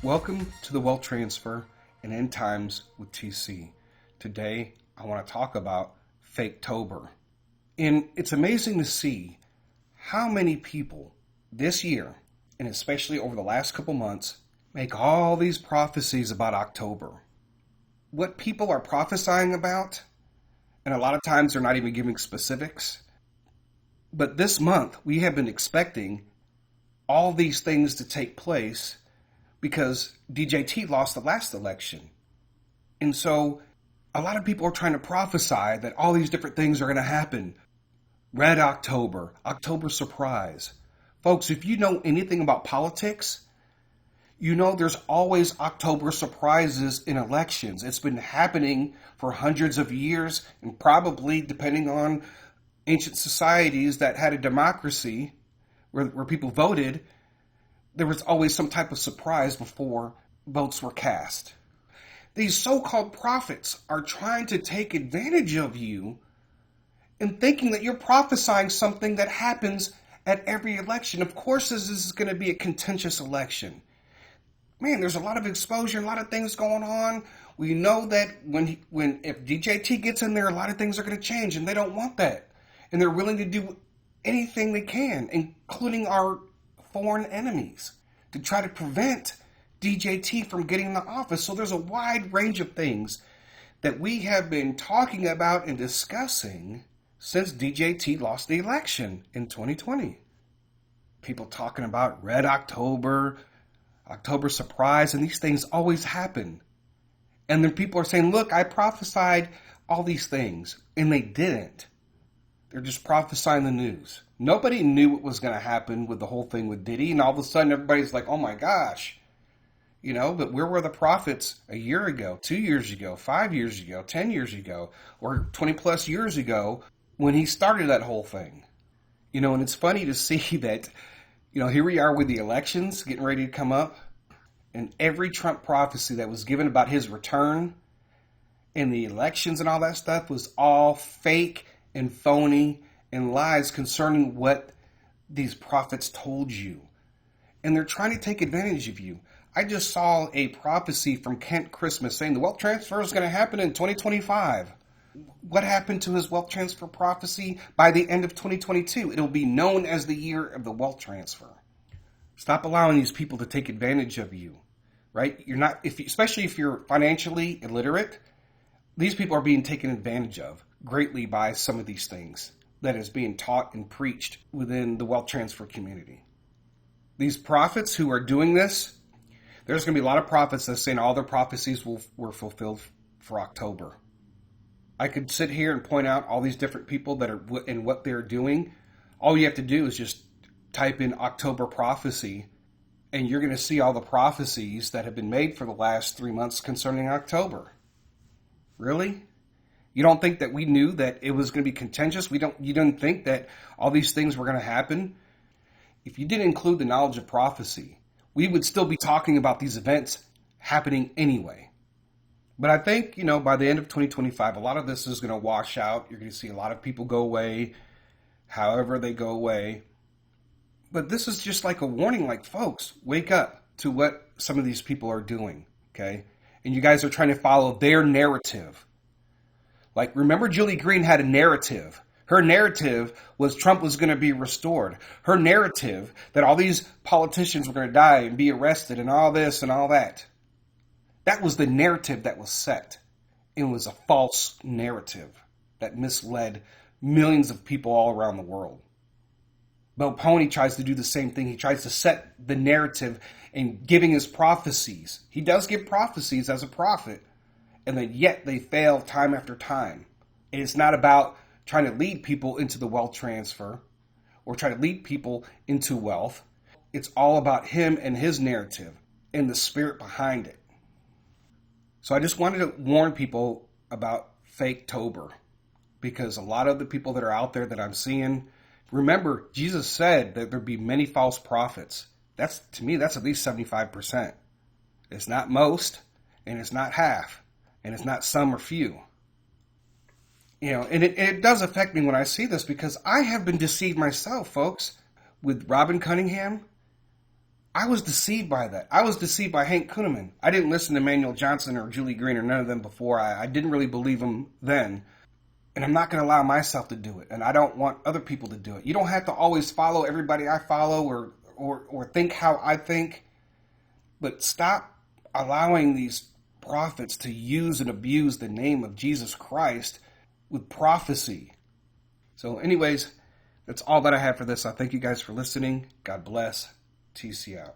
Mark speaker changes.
Speaker 1: Welcome to the Wealth Transfer and End Times with TC. Today, I want to talk about Faketober. And it's amazing to see how many people this year, and especially over the last couple months, make all these prophecies about October. What people are prophesying about, and a lot of times they're not even giving specifics, but this month we have been expecting all these things to take place because DJT lost the last election. And so a lot of people are trying to prophesy that all these different things are going to happen. Red October, October surprise. Folks, if you know anything about politics, you know there's always October surprises in elections. It's been happening for hundreds of years, and probably, depending on ancient societies that had a democracy where people voted, there was always some type of surprise before votes were cast. These so-called prophets are trying to take advantage of you and thinking that you're prophesying something that happens at every election. Of course, this is going to be a contentious election. Man, there's a lot of exposure, a lot of things going on. We know that if DJT gets in there, a lot of things are going to change, and they don't want that. And they're willing to do anything they can, including our foreign enemies, to try to prevent DJT from getting in the office. So there's a wide range of things that we have been talking about and discussing since DJT lost the election in 2020. People talking about Red October, October surprise, and these things always happen. And then people are saying, look, I prophesied all these things, and they didn't. They're just prophesying the news. Nobody knew what was going to happen with the whole thing with Diddy, and all of a sudden everybody's like, oh my gosh. But where were the prophets a year ago, 2 years ago, 5 years ago, 10 years ago, or 20 plus years ago when he started that whole thing? And it's funny to see that, here we are with the elections getting ready to come up, and every Trump prophecy that was given about his return and the elections and all that stuff was all fake and phony and lies concerning what these prophets told you. And they're trying to take advantage of you. I just saw a prophecy from Kent Christmas saying the wealth transfer is going to happen in 2025. What happened to his wealth transfer prophecy? By the end of 2022, it'll be known as the year of the wealth transfer. Stop allowing these people to take advantage of you, right? Especially if you're financially illiterate, these people are being taken advantage of greatly by some of these things that is being taught and preached within the wealth transfer community. These prophets who are doing this, there's going to be a lot of prophets that are saying all their prophecies were fulfilled for October. I could sit here and point out all these different people that are and what they're doing. All you have to do is just type in October prophecy, and you're going to see all the prophecies that have been made for the last 3 months concerning October. Really? You don't think that we knew that it was going to be contentious? You didn't think that all these things were going to happen? If you didn't include the knowledge of prophecy, we would still be talking about these events happening anyway. But I think, by the end of 2025, a lot of this is going to wash out. You're going to see a lot of people go away, however they go away. But this is just like a warning, like, folks, wake up to what some of these people are doing, okay? And you guys are trying to follow their narrative. Like, remember Julie Green had a narrative. Her narrative was Trump was going to be restored. Her narrative that all these politicians were going to die and be arrested and all this and all that. That was the narrative that was set. It was a false narrative that misled millions of people all around the world. Bo Pony tries to do the same thing. He tries to set the narrative and giving his prophecies. He does give prophecies as a prophet. And then yet they fail time after time. And it's not about trying to lead people into the wealth transfer or try to lead people into wealth. It's all about him and his narrative and the spirit behind it. So I just wanted to warn people about Faketober, because a lot of the people that are out there that I'm seeing, remember, Jesus said that there'd be many false prophets. To me, that's at least 75%. It's not most, and it's not half. And it's not some or few. And it does affect me when I see this, because I have been deceived myself, folks, with Robin Cunningham, I was deceived by that. I was deceived by Hank Kunneman. I didn't listen to Manuel Johnson or Julie Green or none of them before. I didn't really believe them then. And I'm not going to allow myself to do it. And I don't want other people to do it. You don't have to always follow everybody I follow or think how I think. But stop allowing these prophets to use and abuse the name of Jesus Christ with prophecy. So anyways, that's all that I have for this. I thank you guys for listening. God bless. TC out.